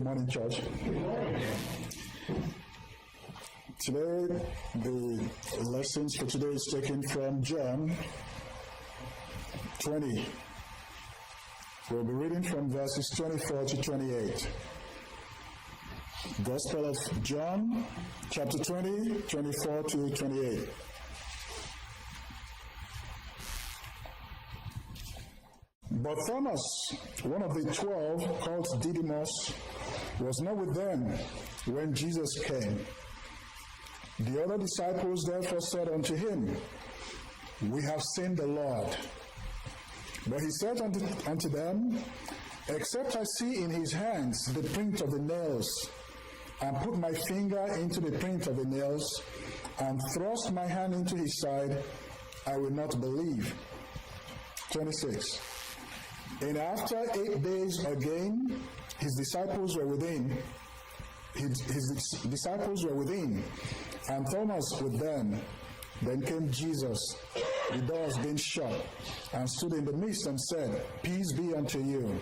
Good morning, church. Today, the lessons for today is taken from John 20. We'll be reading from verses 24 to 28. Gospel of John, chapter 20, 24 to 28. But Thomas, one of the 12, called Didymus, was not with them when Jesus came. The other disciples therefore said unto him, We have seen the Lord. But he said unto them, Except I see in his hands the print of the nails, and put my finger into the print of the nails, and thrust my hand into his side, I will not believe. 26. And after 8 days again, his disciples were within, and Thomas with them. Then came Jesus, the doors being shut, and stood in the midst and said, Peace be unto you.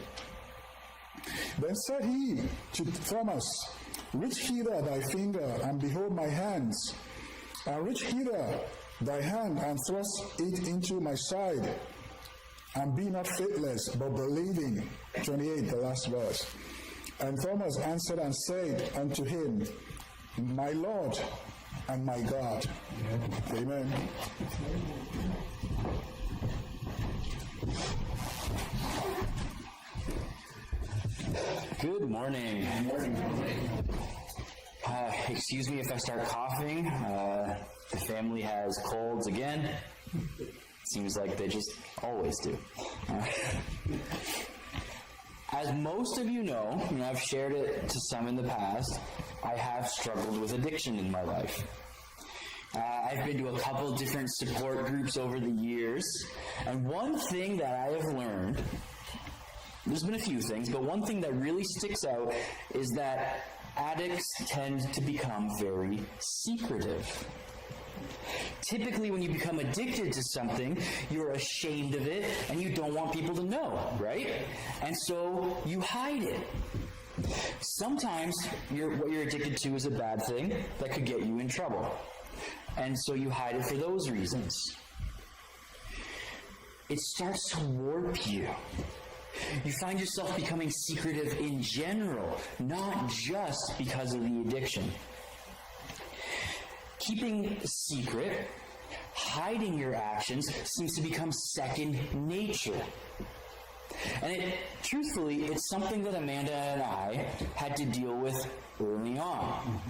Then said he to Thomas, Reach hither thy finger, and behold my hands, and reach hither thy hand, and thrust it into my side, and be not faithless, but believing. 28, the last verse. And Thomas answered and said unto him, My Lord and my God. Amen. Good morning. Good morning. Excuse me if I start coughing. The family has colds again. Seems like they just always do. As most of you know, and I've shared it to some in the past, I have struggled with addiction in my life. I've been to a couple different support groups over the years, and one thing that I have learned, there's been a few things, but one thing that really sticks out is that addicts tend to become very secretive. Typically, when you become addicted to something, you're ashamed of it and you don't want people to know, right? And so you hide it. Sometimes what you're addicted to is a bad thing that could get you in trouble. And so you hide it for those reasons. It starts to warp you. You find yourself becoming secretive in general, not just because of the addiction. Keeping secret, hiding your actions, seems to become second nature. And truthfully, it's something that Amanda and I had to deal with early on.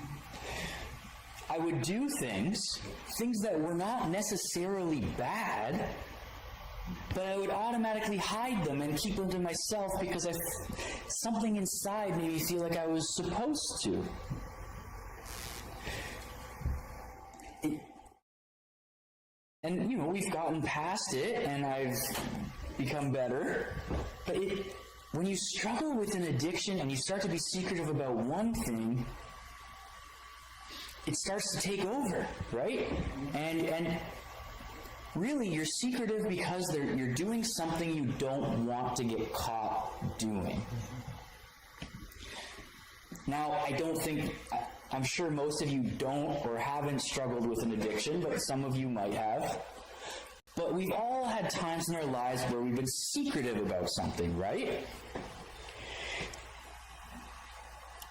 I would do things that were not necessarily bad, but I would automatically hide them and keep them to myself because something inside made me feel like I was supposed to. And, we've gotten past it, and I've become better. But when you struggle with an addiction and you start to be secretive about one thing, it starts to take over, right? And really, you're secretive because you're doing something you don't want to get caught doing. Now, I'm sure most of you don't or haven't struggled with an addiction, but some of you might have. But we've all had times in our lives where we've been secretive about something, right?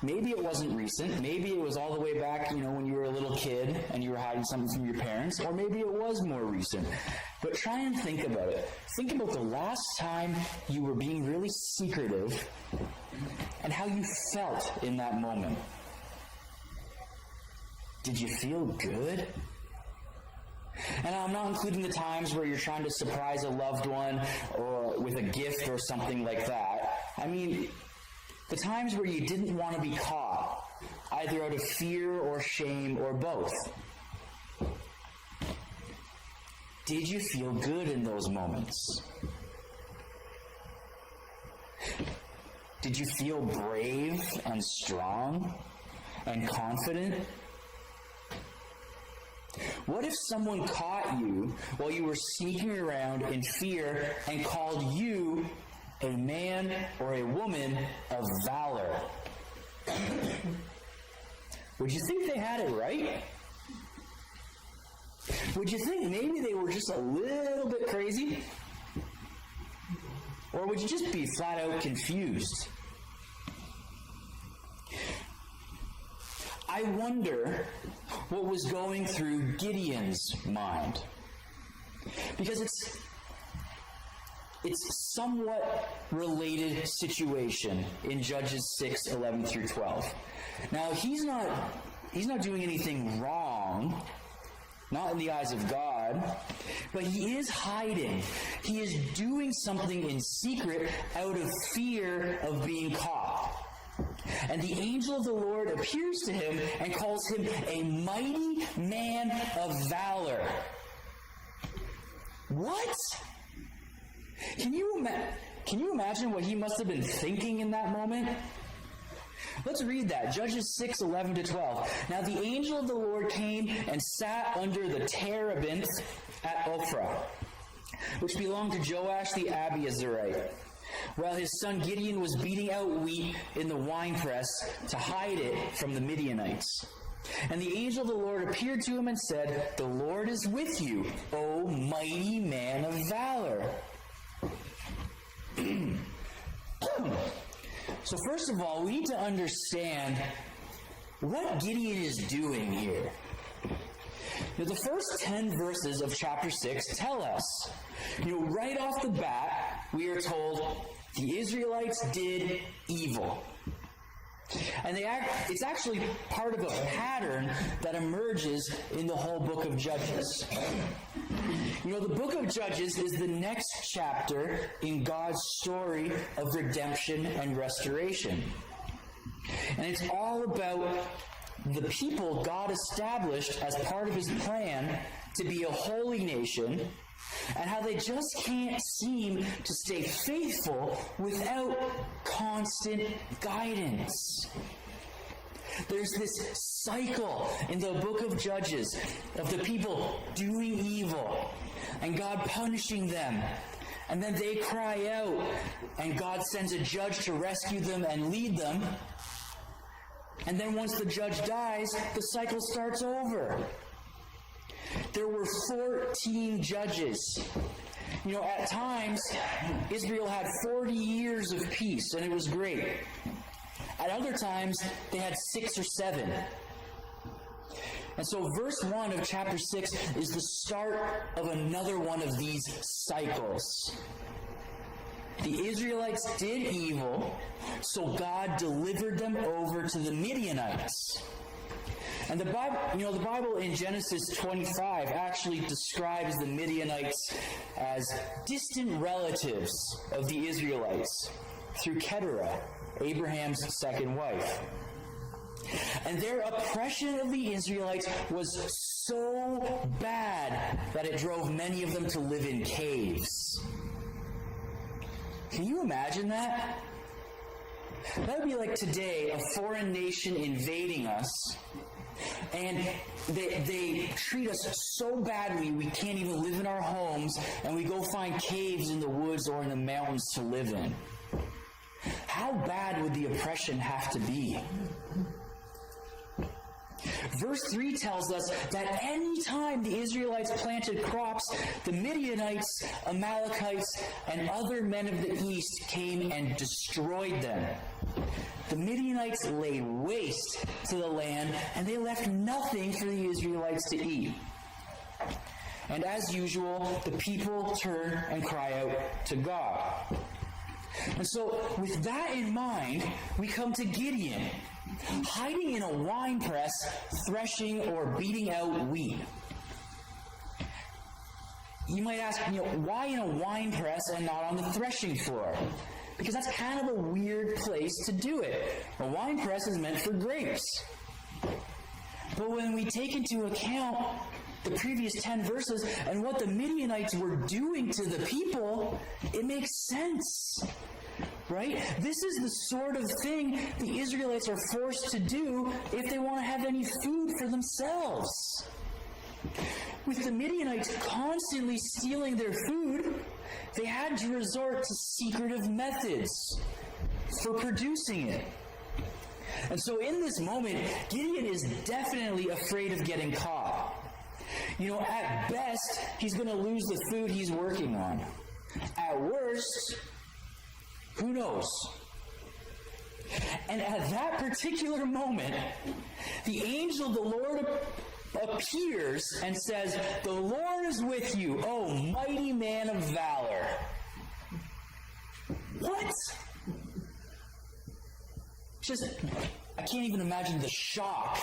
Maybe it wasn't recent. Maybe it was all the way back, when you were a little kid and you were hiding something from your parents. Or maybe it was more recent. But try and think about it. Think about the last time you were being really secretive and how you felt in that moment. Did you feel good? And I'm not including the times where you're trying to surprise a loved one or with a gift or something like that. I mean, the times where you didn't want to be caught, either out of fear or shame or both. Did you feel good in those moments? Did you feel brave and strong and confident? What if someone caught you while you were sneaking around in fear and called you a man or a woman of valor? Would you think they had it right? Would you think maybe they were just a little bit crazy? Or would you just be flat out confused? I wonder what was going through Gideon's mind. Because it's somewhat related situation in Judges 6:11 through 12. Now, he's not doing anything wrong, not in the eyes of God, but he is hiding. He is doing something in secret out of fear of being caught. And the angel of the Lord appears to him and calls him a mighty man of valor. What? Can you imagine what he must have been thinking in that moment? Let's read that. Judges 6:11 to 12. Now the angel of the Lord came and sat under the terebinth at Ophrah, which belonged to Joash the Abiezrite, while his son Gideon was beating out wheat in the winepress to hide it from the Midianites. And the angel of the Lord appeared to him and said, "The Lord is with you, O mighty man of valor." So first of all, we need to understand what Gideon is doing here. Now, the first 10 verses of chapter 6 tell us, right off the bat, we are told the Israelites did evil. And it's actually part of a pattern that emerges in the whole book of Judges. The book of Judges is the next chapter in God's story of redemption and restoration. And it's all about the people God established as part of his plan to be a holy nation, and how they just can't seem to stay faithful without constant guidance. There's this cycle in the book of Judges of the people doing evil and God punishing them. And then they cry out and God sends a judge to rescue them and lead them. And then once the judge dies, the cycle starts over. There were 14 judges. At times, Israel had 40 years of peace, and it was great. At other times, they had 6 or 7. And so verse 1 of chapter 6 is the start of another one of these cycles. The Israelites did evil, so God delivered them over to the Midianites. And the Bible in Genesis 25 actually describes the Midianites as distant relatives of the Israelites through Keturah, Abraham's second wife. And their oppression of the Israelites was so bad that it drove many of them to live in caves. Can you imagine that? That would be like today, a foreign nation invading us, and they treat us so badly we can't even live in our homes, and we go find caves in the woods or in the mountains to live in. How bad would the oppression have to be? Verse 3 tells us that any time the Israelites planted crops, the Midianites, Amalekites, and other men of the east came and destroyed them. The Midianites laid waste to the land, and they left nothing for the Israelites to eat. And as usual, the people turn and cry out to God. And so, with that in mind, we come to Gideon, hiding in a winepress, threshing or beating out wheat. You might ask, why in a winepress and not on the threshing floor? Because that's kind of a weird place to do it. A winepress is meant for grapes. But when we take into account the previous 10 verses and what the Midianites were doing to the people, it makes sense. Right? This is the sort of thing the Israelites are forced to do if they want to have any food for themselves. With the Midianites constantly stealing their food, they had to resort to secretive methods for producing it. And so in this moment, Gideon is definitely afraid of getting caught. At best, he's going to lose the food he's working on. At worst, who knows? And at that particular moment, the angel of the Lord appears and says, "The Lord is with you, O mighty man of valor." What? I can't even imagine the shock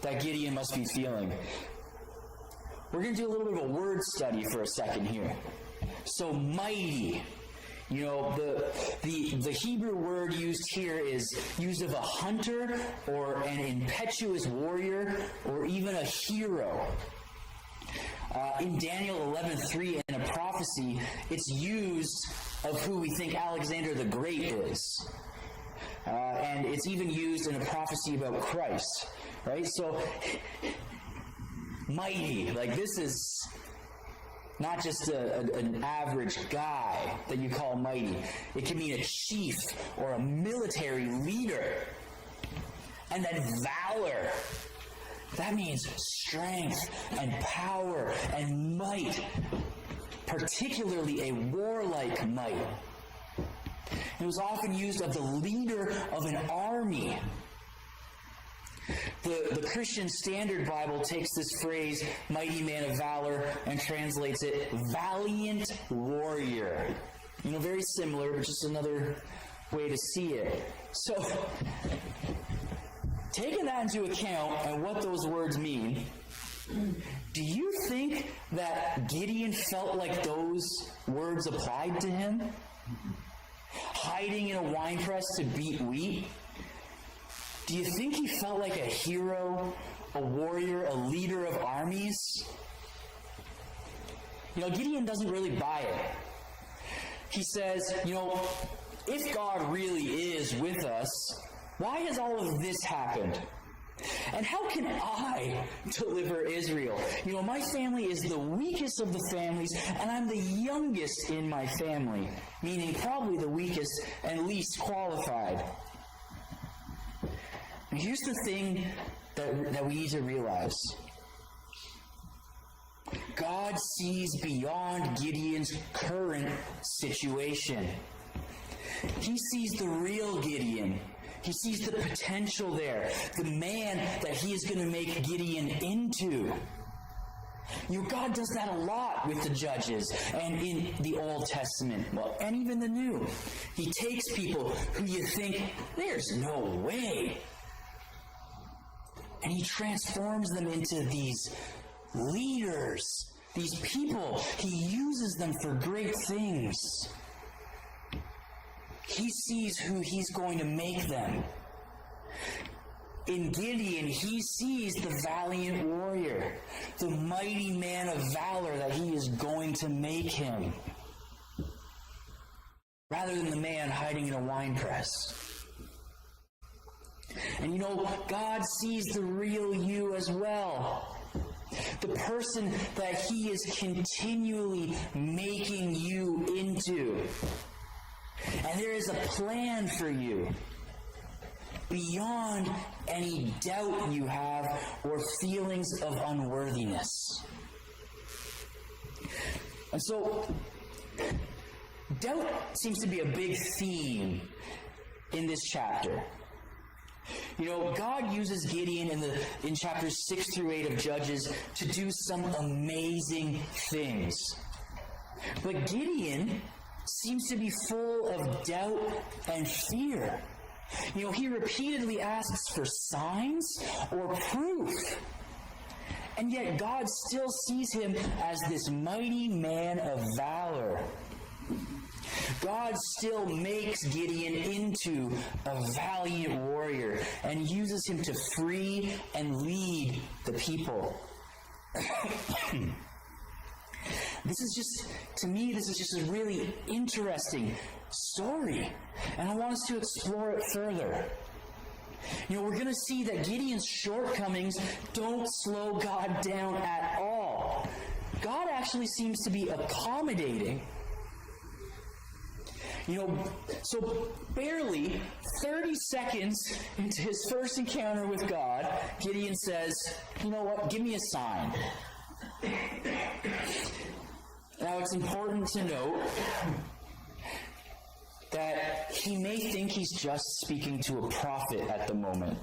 that Gideon must be feeling. We're going to do a little bit of a word study for a second here. So mighty. The Hebrew word used here is used of a hunter or an impetuous warrior or even a hero. In Daniel 11:3 in a prophecy, it's used of who we think Alexander the Great is. And it's even used in a prophecy about Christ. Right? So, mighty. This is not just an average guy that you call mighty. It can mean a chief or a military leader. And then valor. That means strength and power and might. Particularly a warlike might. It was often used of the leader of an army. The Christian Standard Bible takes this phrase, mighty man of valor, and translates it, valiant warrior. Very similar, but just another way to see it. So, taking that into account and what those words mean, do you think that Gideon felt like those words applied to him? Hiding in a winepress to beat wheat? Do you think he felt like a hero, a warrior, a leader of armies? Gideon doesn't really buy it. He says, if God really is with us, why has all of this happened? And how can I deliver Israel? My family is the weakest of the families, and I'm the youngest in my family, meaning probably the weakest and least qualified. And here's the thing that we need to realize. God sees beyond Gideon's current situation. He sees the real Gideon. He sees the potential there, the man that he is going to make Gideon into. God does that a lot with the judges and in the Old Testament, and even the New. He takes people who you think, there's no way. And he transforms them into these leaders, these people. He uses them for great things. He sees who he's going to make them. In Gideon, he sees the valiant warrior, the mighty man of valor that he is going to make him, rather than the man hiding in a winepress. And God sees the real you as well. The person that he is continually making you into. And there is a plan for you beyond any doubt you have or feelings of unworthiness. And so, doubt seems to be a big theme in this chapter. God uses Gideon in chapters 6 through 8 of Judges to do some amazing things. But Gideon seems to be full of doubt and fear. He repeatedly asks for signs or proof. And yet God still sees him as this mighty man of valor. God still makes Gideon into a valiant warrior and uses him to free and lead the people. This is just a really interesting story, and I want us to explore it further. We're going to see that Gideon's shortcomings don't slow God down at all. God actually seems to be accommodating. So barely 30 seconds into his first encounter with God, Gideon says, you know what, give me a sign. Now it's important to note that he may think he's just speaking to a prophet at the moment,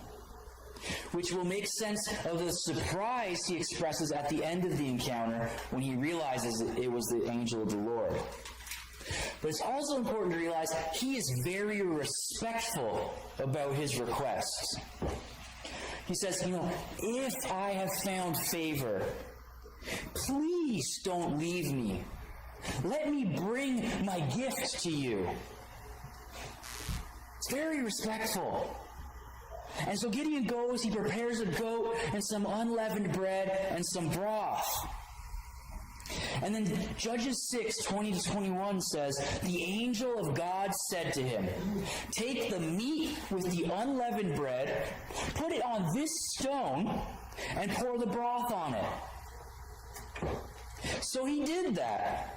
which will make sense of the surprise he expresses at the end of the encounter when he realizes it was the angel of the Lord. But it's also important to realize he is very respectful about his requests. He says, if I have found favor, please don't leave me. Let me bring my gift to you. It's very respectful. And so Gideon goes, he prepares a goat and some unleavened bread and some broth. And then Judges 6:20-21 says, the angel of God said to him, take the meat with the unleavened bread, put it on this stone, and pour the broth on it. So he did that.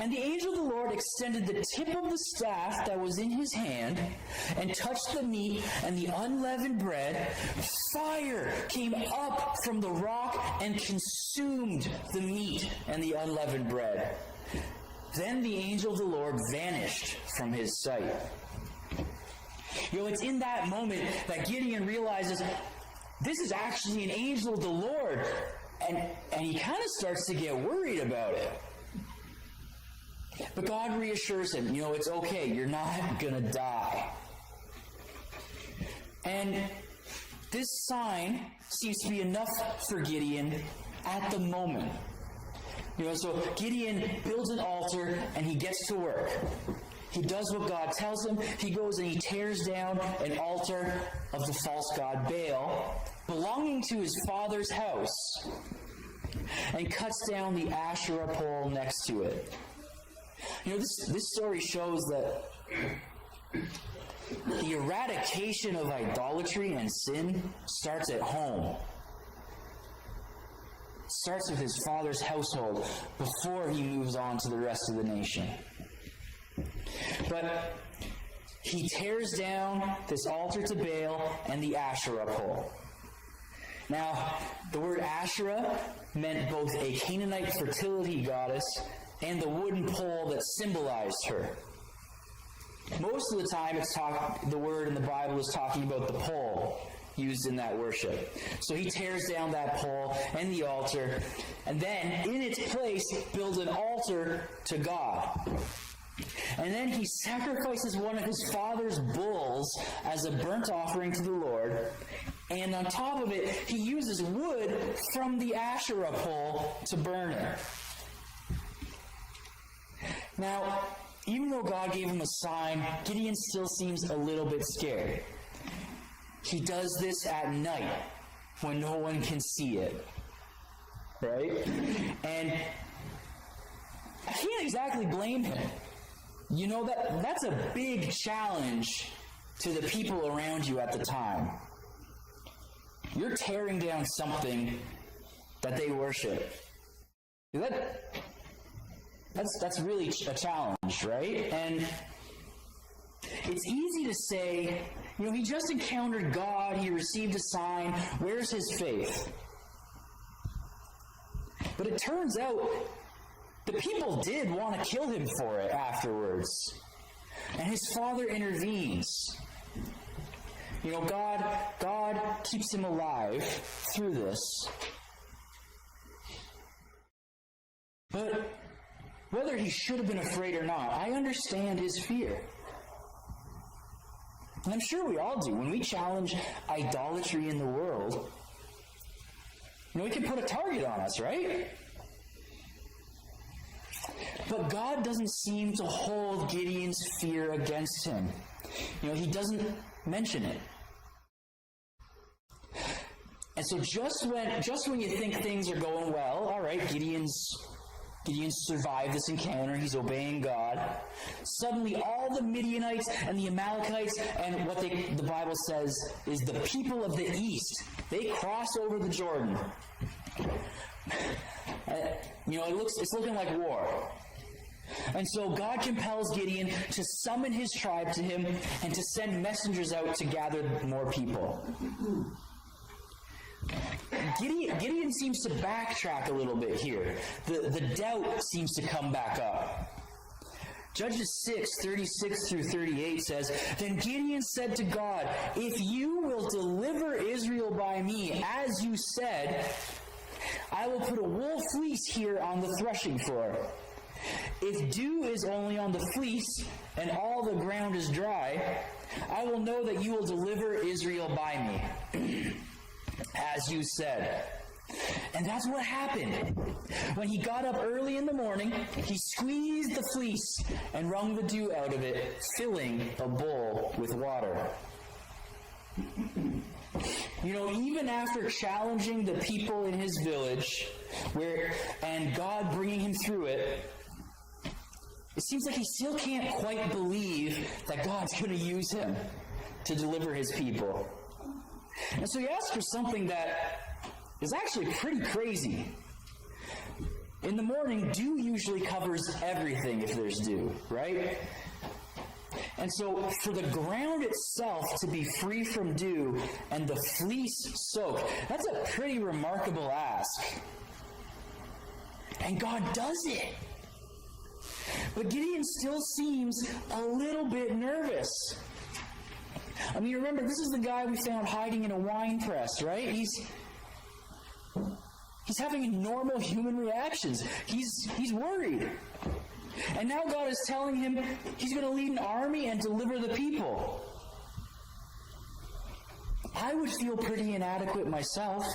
And the angel of the Lord extended the tip of the staff that was in his hand and touched the meat and the unleavened bread. Fire came up from the rock and consumed the meat and the unleavened bread. Then the angel of the Lord vanished from his sight. It's in that moment that Gideon realizes this is actually an angel of the Lord. And he kind of starts to get worried about it. But God reassures him, it's okay, you're not going to die. And this sign seems to be enough for Gideon at the moment. So Gideon builds an altar and he gets to work. He does what God tells him. He goes and he tears down an altar of the false god Baal, belonging to his father's house, and cuts down the Asherah pole next to it. This story shows that the eradication of idolatry and sin starts at home. It starts with his father's household before he moves on to the rest of the nation. But he tears down this altar to Baal and the Asherah pole. Now, the word Asherah meant both a Canaanite fertility goddess and the wooden pole that symbolized her. Most of the time, the word in the Bible is talking about the pole used in that worship. So he tears down that pole and the altar, and then, in its place, builds an altar to God. And then he sacrifices one of his father's bulls as a burnt offering to the Lord, and on top of it, he uses wood from the Asherah pole to burn it. Now, even though God gave him a sign, Gideon still seems a little bit scared. He does this at night when no one can see it. Right? And I can't exactly blame him. That's a big challenge to the people around you at the time. You're tearing down something that they worship. That's really a challenge, right? And it's easy to say, he just encountered God, he received a sign, where's his faith? But it turns out the people did want to kill him for it afterwards. And his father intervenes. God keeps him alive through this. But whether he should have been afraid or not, I understand his fear. And I'm sure we all do. When we challenge idolatry in the world, we can put a target on us, right? But God doesn't seem to hold Gideon's fear against him. He doesn't mention it. And so just when you think things are going well, all right, Gideon's survived this encounter, he's obeying God. Suddenly all the Midianites and the Amalekites and what the Bible says is the people of the east, they cross over the Jordan. It's looking like war. And so God compels Gideon to summon his tribe to him and to send messengers out to gather more people. Gideon seems to backtrack a little bit here. The doubt seems to come back up. Judges 6:36 through 38 says, "Then Gideon said to God, 'If you will deliver Israel by me, as you said, I will put a wool fleece here on the threshing floor. If dew is only on the fleece and all the ground is dry, I will know that you will deliver Israel by me, as you said.' And that's what happened. When he got up early in the morning, he squeezed the fleece and wrung the dew out of it, filling a bowl with water." Even after challenging the people in his village, and God bringing him through it, it seems like he still can't quite believe that God's going to use him to deliver his people. And so he asks for something that is actually pretty crazy. In the morning, dew usually covers everything if there's dew, right? And so for the ground itself to be free from dew and the fleece soaked, that's a pretty remarkable ask. And God does it. But Gideon still seems a little bit nervous. Remember, this is the guy we found hiding in a wine press, right? He's having normal human reactions. He's worried. And now God is telling him he's going to lead an army and deliver the people. I would feel pretty inadequate myself.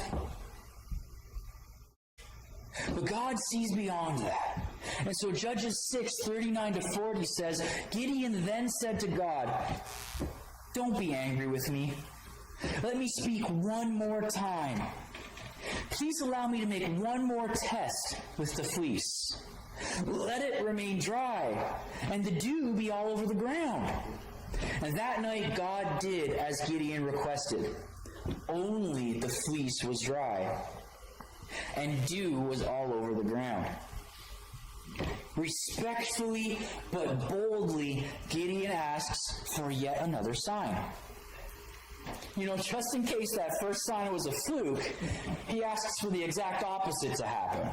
But God sees beyond that. And so Judges 6:39 to 40 says, "Gideon then said to God, 'Don't be angry with me. Let me speak one more time. Please allow me to make one more test with the fleece. Let it remain dry, and the dew be all over the ground.' And that night God did as Gideon requested. Only the fleece was dry, and dew was all over the ground. Respectfully but boldly, Gideon asks for yet another sign. Just in case that first sign was a fluke, he asks for the exact opposite to happen.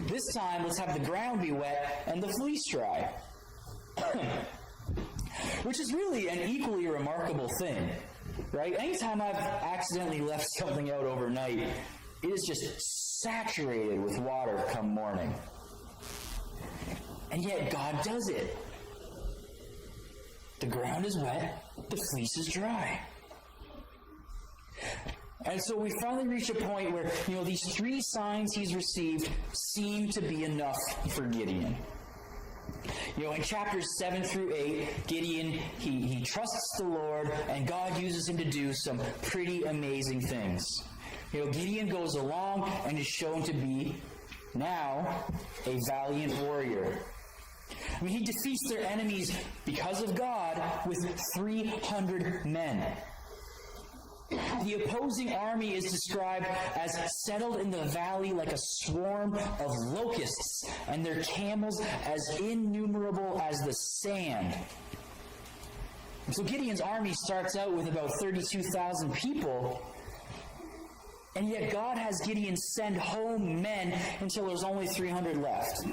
This time, let's have the ground be wet and the fleece dry. Which is really an equally remarkable thing, right? Anytime I've accidentally left something out overnight, it is just saturated with water come morning. And yet God does it. The ground is wet, the fleece is dry. And so we finally reach a point where, these three signs he's received seem to be enough for Gideon. In chapters 7 through 8, Gideon, he trusts the Lord, and God uses him to do some pretty amazing things. Gideon goes along and is shown to be, now, a valiant warrior. He defeats their enemies because of God with 300 men. The opposing army is described as settled in the valley like a swarm of locusts, and their camels as innumerable as the sand. So Gideon's army starts out with about 32,000 people, and yet God has Gideon send home men until there's only 300 left.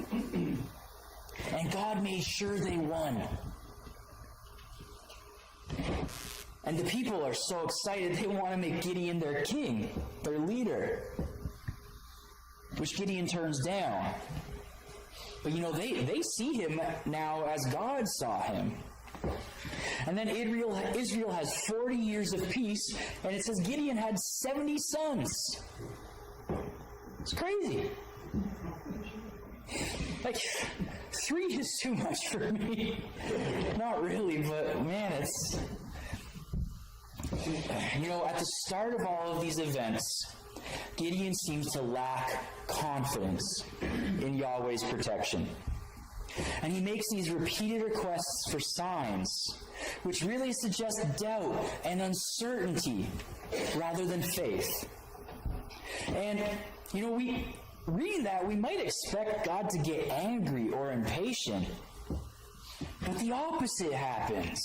And God made sure they won. And the people are so excited they want to make Gideon their king, their leader, which Gideon turns down. But they see him now as God saw him. And then Israel has 40 years of peace, and it says Gideon had 70 sons. It's crazy. 3 is too much for me. Not really, but man, it's... at the start of all of these events, Gideon seems to lack confidence in Yahweh's protection. And he makes these repeated requests for signs, which really suggest doubt and uncertainty rather than faith. And, reading that, we might expect God to get angry or impatient. But the opposite happens.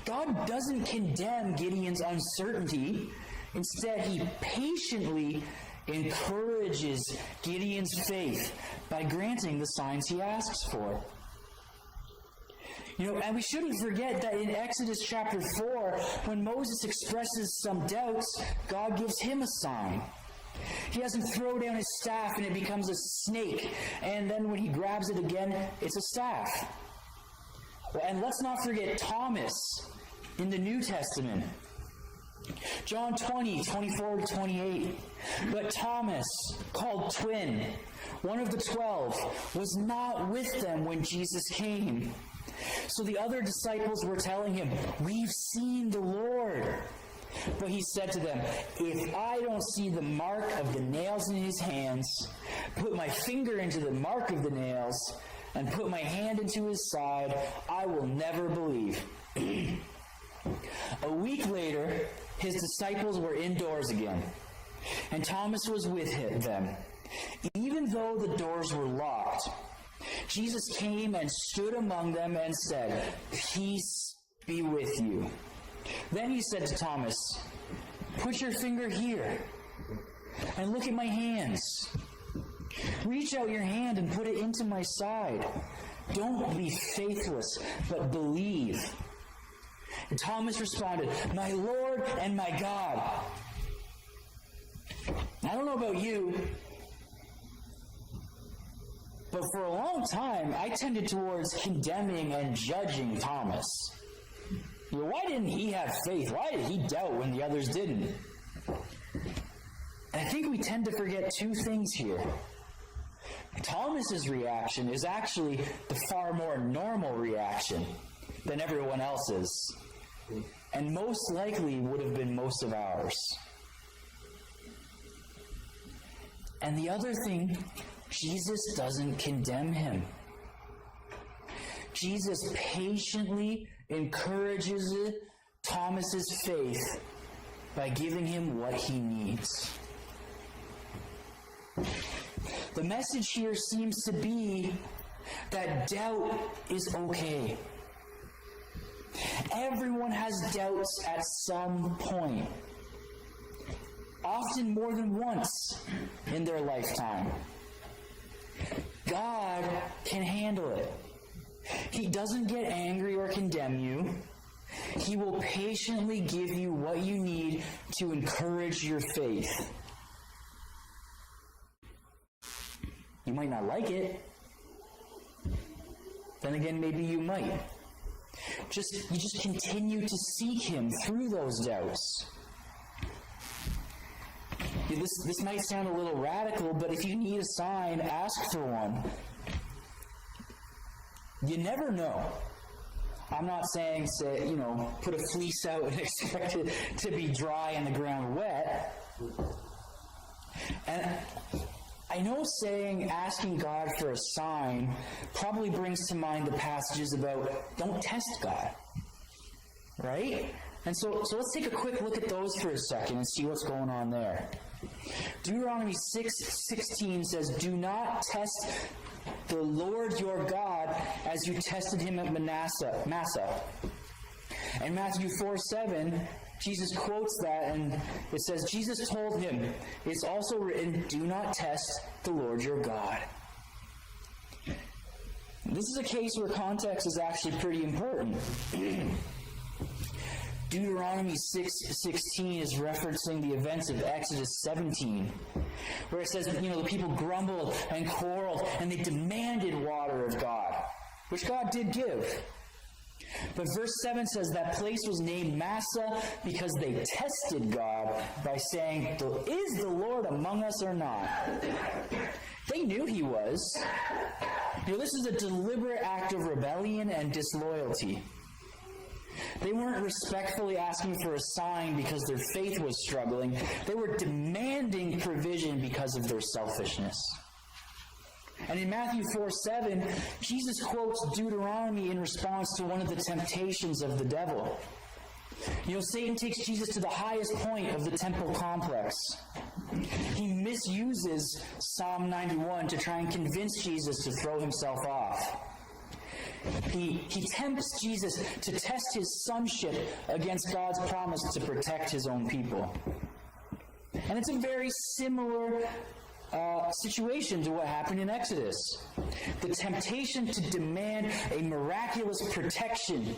God doesn't condemn Gideon's uncertainty. Instead, he patiently encourages Gideon's faith by granting the signs he asks for. And we shouldn't forget that in Exodus chapter 4, when Moses expresses some doubts, God gives him a sign. He has him throw down his staff and it becomes a snake. And then when he grabs it again, it's a staff. And let's not forget Thomas in the New Testament. John 20, 24-28. But Thomas, called Twin, one of the 12, was not with them when Jesus came. So the other disciples were telling him, "We've seen the Lord." But he said to them, "If I don't see the mark of the nails in his hands, put my finger into the mark of the nails, and put my hand into his side, I will never believe." A week later, his disciples were indoors again, and Thomas was with them. Even though the doors were locked, Jesus came and stood among them and said, "Peace be with you." Then he said to Thomas, "Put your finger here and look at my hands. Reach out your hand and put it into my side. Don't be faithless, but believe." And Thomas responded, "My Lord and my God." I don't know about you, but for a long time, I tended towards condemning and judging Thomas. Why didn't he have faith? Why did he doubt when the others didn't? And I think we tend to forget two things here. Thomas's reaction is actually the far more normal reaction than everyone else's, and most likely would have been most of ours. And the other thing, Jesus doesn't condemn him. Jesus patiently encourages Thomas's faith by giving him what he needs. The message here seems to be that doubt is okay. Everyone has doubts at some point, often more than once in their lifetime. God can handle it. He doesn't get angry or condemn you. He will patiently give you what you need to encourage your faith. You might not like it. Then again, maybe you might. You just continue to seek him through those doubts. This might sound a little radical, but if you need a sign, ask for one. You never know. I'm not saying, put a fleece out and expect it to be dry and the ground wet. And I know asking God for a sign probably brings to mind the passages about don't test God, right? And so let's take a quick look at those for a second and see what's going on there. Deuteronomy 6:16 says, "Do not test the Lord your God as you tested him at Massa." And Matthew 4:7, Jesus quotes that, and it says, Jesus told him, "It's also written, do not test the Lord your God." This is a case where context is actually pretty important. Deuteronomy 6:16 is referencing the events of Exodus 17, where it says, the people grumbled and quarreled, and they demanded water of God, which God did give. But verse 7 says that place was named Massa because they tested God by saying, "Is the Lord among us or not?" They knew he was. This is a deliberate act of rebellion and disloyalty. They weren't respectfully asking for a sign because their faith was struggling. They were demanding provision because of their selfishness. And in Matthew 4:7, Jesus quotes Deuteronomy in response to one of the temptations of the devil. Satan takes Jesus to the highest point of the temple complex. He misuses Psalm 91 to try and convince Jesus to throw himself off. He tempts Jesus to test his sonship against God's promise to protect his own people. And it's a very similar situation to what happened in Exodus. The temptation to demand a miraculous protection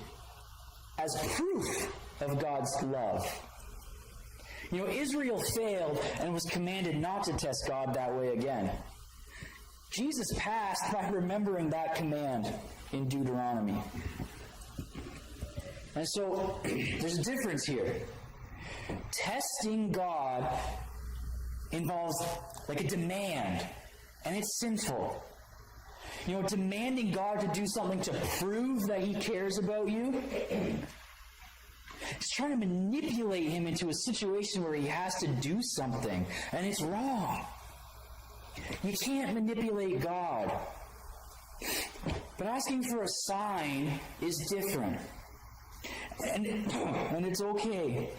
as proof of God's love. Israel failed and was commanded not to test God that way again. Jesus passed by remembering that command in Deuteronomy. And so, there's a difference here. Testing God involves like a demand, and it's sinful. Demanding God to do something to prove that he cares about you, it's trying to manipulate him into a situation where he has to do something, and it's wrong. You can't manipulate God. But asking for a sign is different. And it's okay.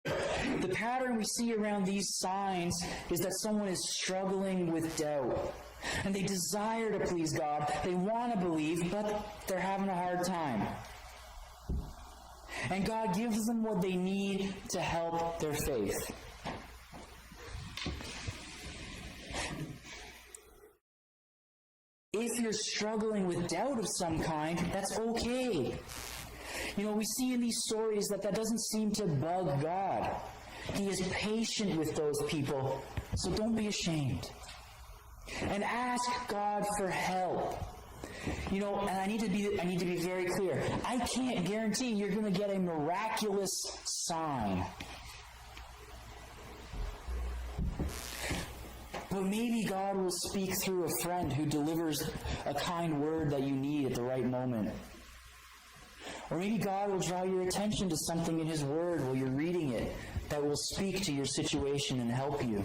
The pattern we see around these signs is that someone is struggling with doubt. And they desire to please God. They want to believe, but they're having a hard time. And God gives them what they need to help their faith. If you're struggling with doubt of some kind, that's okay. We see in these stories that doesn't seem to bug God. He is patient with those people, so don't be ashamed. And ask God for help. And I need to be very clear. I can't guarantee you're going to get a miraculous sign. But maybe God will speak through a friend who delivers a kind word that you need at the right moment. Or maybe God will draw your attention to something in his word while you're reading it that will speak to your situation and help you.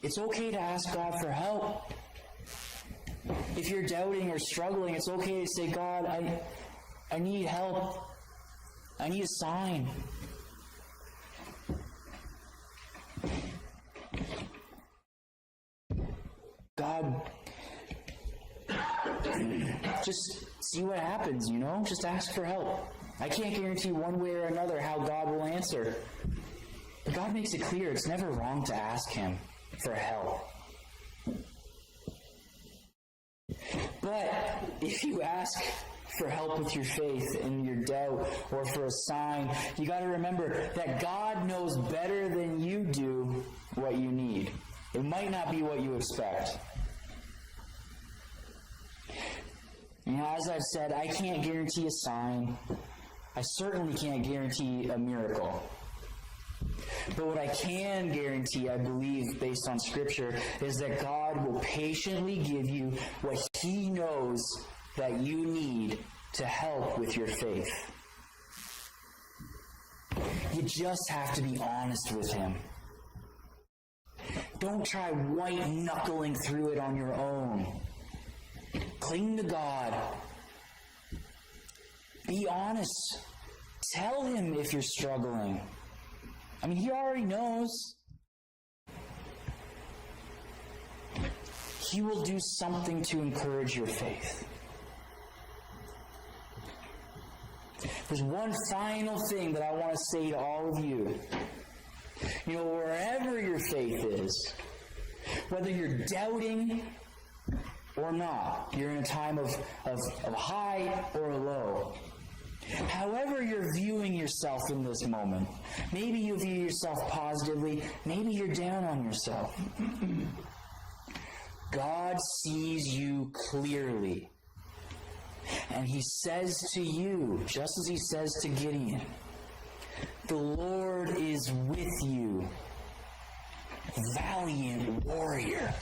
It's okay to ask God for help. If you're doubting or struggling, it's okay to say, God, I need help. I need a sign. God, just see what happens, Just ask for help. I can't guarantee one way or another how God will answer. But God makes it clear it's never wrong to ask him for help. But if you ask for help with your faith and your doubt or for a sign, you got to remember that God knows better than you do what you need. It might not be what you expect. As I've said, I can't guarantee a sign. I certainly can't guarantee a miracle. But what I can guarantee, I believe, based on Scripture, is that God will patiently give you what he knows that you need to help with your faith. You just have to be honest with him. Don't try white-knuckling through it on your own. Cling to God. Be honest. Tell him if you're struggling. He already knows. He will do something to encourage your faith. There's one final thing that I want to say to all of you. Wherever your faith is, whether you're doubting or not, you're in a time of high or low. However you're viewing yourself in this moment, maybe you view yourself positively, maybe you're down on yourself. God sees you clearly. And he says to you, just as he says to Gideon, the Lord is with you, valiant warrior.